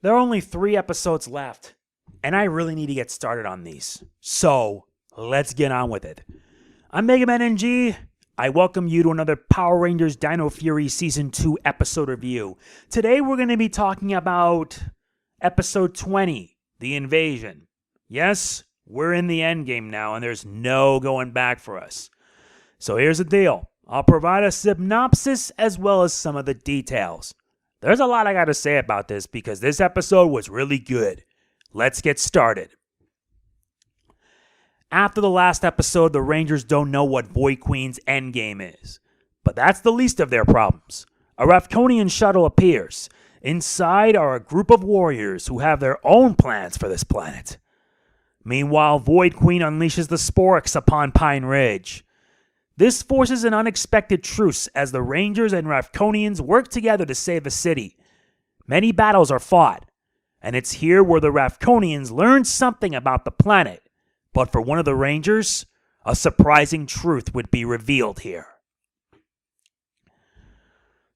There are only 3 episodes left, and I really need to get started on these. So, let's get on with it. I'm Mega Man NG. I welcome you to another Power Rangers Dino Fury Season 2 episode review. Today we're going to be talking about Episode 20, The Invasion. Yes, we're in the endgame now, and there's no going back for us. So here's the deal. I'll provide a synopsis as well as some of the details. There's a lot I got to say about this because this episode was really good. Let's get started. After the last episode, the Rangers don't know what Void Queen's endgame is. But that's the least of their problems. A Rafkonian shuttle appears. Inside are a group of warriors who have their own plans for this planet. Meanwhile, Void Queen unleashes the Sporix upon Pine Ridge. This forces an unexpected truce as the Rangers and Rafkonians work together to save the city. Many battles are fought, and it's here where the Rafkonians learn something about the planet. But for one of the Rangers, a surprising truth would be revealed here.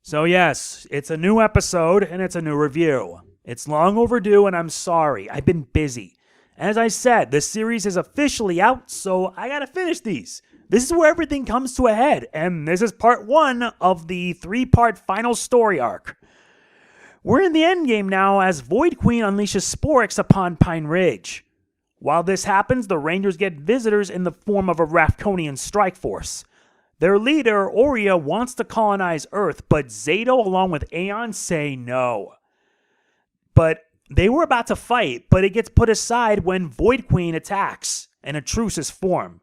So yes, it's a new episode and it's a new review. It's long overdue and I'm sorry, I've been busy. As I said, the series is officially out, so I gotta finish these. This is where everything comes to a head, and this is part 1 of the 3-part final story arc. We're in the endgame now as Void Queen unleashes Sporix upon Pine Ridge. While this happens, the Rangers get visitors in the form of a Rafkonian strike force. Their leader, Aurea, wants to colonize Earth, but Zayto along with Aeon say no. But they were about to fight, but it gets put aside when Void Queen attacks, and a truce is formed.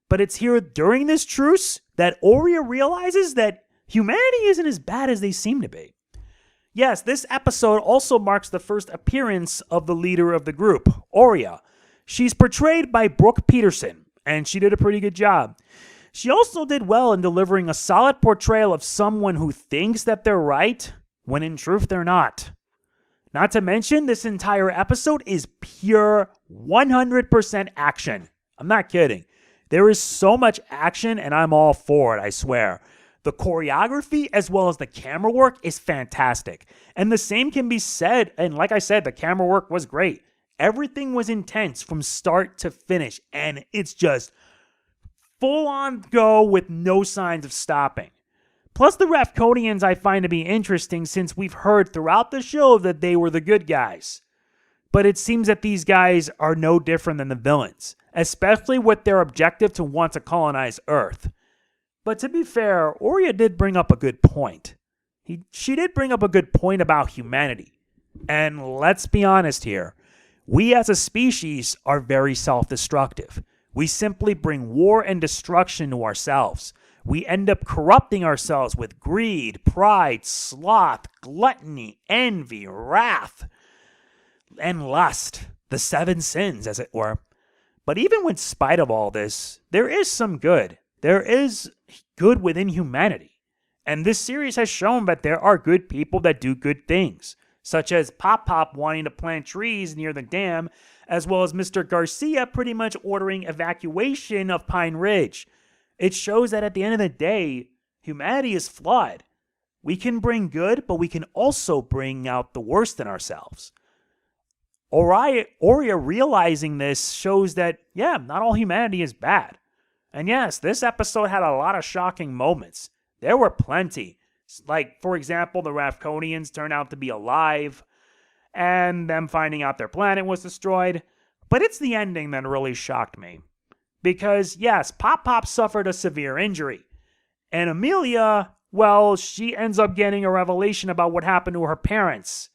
But it's here during this truce that Aurea realizes that humanity isn't as bad as they seem to be. Yes, this episode also marks the first appearance of the leader of the group, Aurea. She's portrayed by Brooke Peterson, and she did a pretty good job. She also did well in delivering a solid portrayal of someone who thinks that they're right, when in truth they're not. Not to mention, this entire episode is pure 100% action. I'm not kidding. There is so much action, and I'm all for it, I swear. The choreography as well as the camera work is fantastic. And the same can be said, and like I said, the camera work was great. Everything was intense from start to finish, and it's just full on go with no signs of stopping. Plus the Rafkonians I find to be interesting since we've heard throughout the show that they were the good guys. But it seems that these guys are no different than the villains, especially with their objective to want to colonize Earth. But to be fair, Aurea did bring up a good point. She did bring up a good point about humanity. And let's be honest here. We as a species are very self-destructive. We simply bring war and destruction to ourselves. We end up corrupting ourselves with greed, pride, sloth, gluttony, envy, wrath, and lust. The 7 sins, as it were. But even in spite of all this, there is some good. There is good within humanity. And this series has shown that there are good people that do good things, such as Pop Pop wanting to plant trees near the dam, as well as Mr. Garcia pretty much ordering evacuation of Pine Ridge. It shows that at the end of the day, humanity is flawed. We can bring good, but we can also bring out the worst in ourselves. Aurea realizing this shows that, yeah, not all humanity is bad. And yes, this episode had a lot of shocking moments. There were plenty. Like, for example, the Rafkonians turned out to be alive, and them finding out their planet was destroyed. But it's the ending that really shocked me. Because, yes, Pop Pop suffered a severe injury. And Amelia, well, she ends up getting a revelation about what happened to her parents.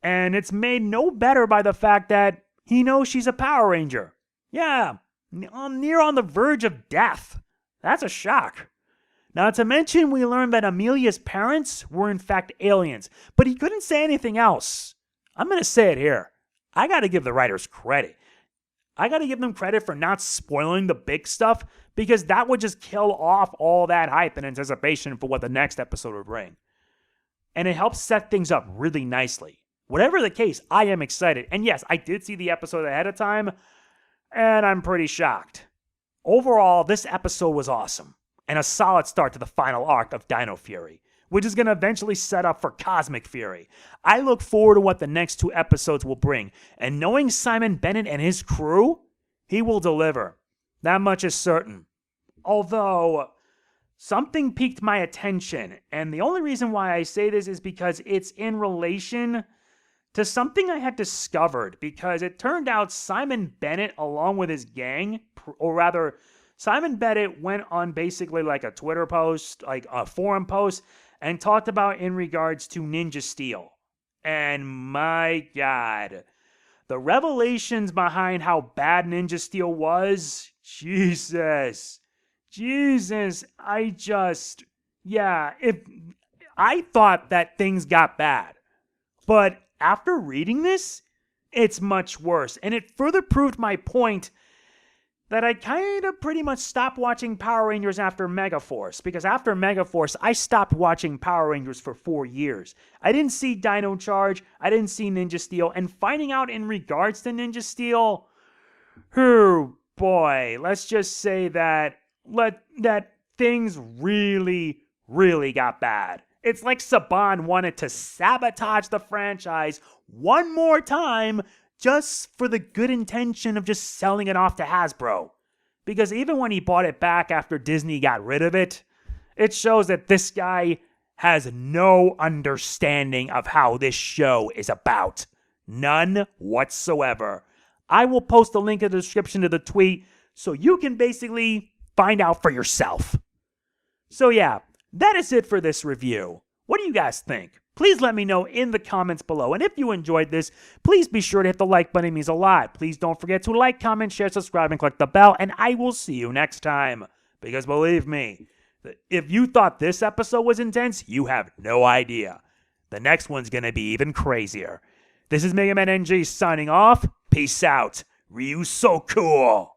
And it's made no better by the fact that he knows she's a Power Ranger. Yeah, near on the verge of death. That's a shock. Not to mention, we learned that Amelia's parents were in fact aliens, but he couldn't say anything else. I'm going to say it here. I got to give the writers credit. I got to give them credit for not spoiling the big stuff, because that would just kill off all that hype and anticipation for what the next episode would bring. And it helps set things up really nicely. Whatever the case, I am excited. And yes, I did see the episode ahead of time, and I'm pretty shocked. Overall, this episode was awesome, and a solid start to the final arc of Dino Fury. which is going to eventually set up for cosmic fury. I look forward to what the next 2 episodes will bring, and knowing Simon Bennett and his crew, he will deliver. That much is certain. Although, something piqued my attention, and the only reason why I say this is because it's in relation to something I had discovered, because it turned out Simon Bennett, along with his gang, or rather, Simon Bennett went on basically like a Twitter post, like a forum post, and talked about in regards to Ninja Steel. And my God, the revelations behind how bad Ninja Steel was, Jesus, if I thought that things got bad. But after reading this, it's much worse. And it further proved my point that I kind of pretty much stopped watching Power Rangers after Megaforce. Because after Megaforce, I stopped watching Power Rangers for 4 years. I didn't see Dino Charge. I didn't see Ninja Steel. And finding out in regards to Ninja Steel, oh boy, let's just say that things really, really got bad. It's like Saban wanted to sabotage the franchise one more time just for the good intention of just selling it off to Hasbro. Because even when he bought it back after Disney got rid of it, it shows that this guy has no understanding of how this show is about. None whatsoever. I will post a link in the description to the tweet so you can basically find out for yourself. So yeah, that is it for this review. What do you guys think? Please let me know in the comments below. And if you enjoyed this, please be sure to hit the like button. It means a lot. Please don't forget to like, comment, share, subscribe, and click the bell. And I will see you next time. Because believe me, if you thought this episode was intense, you have no idea. The next one's going to be even crazier. This is Mega Man NG signing off. Peace out. Ryu's so cool.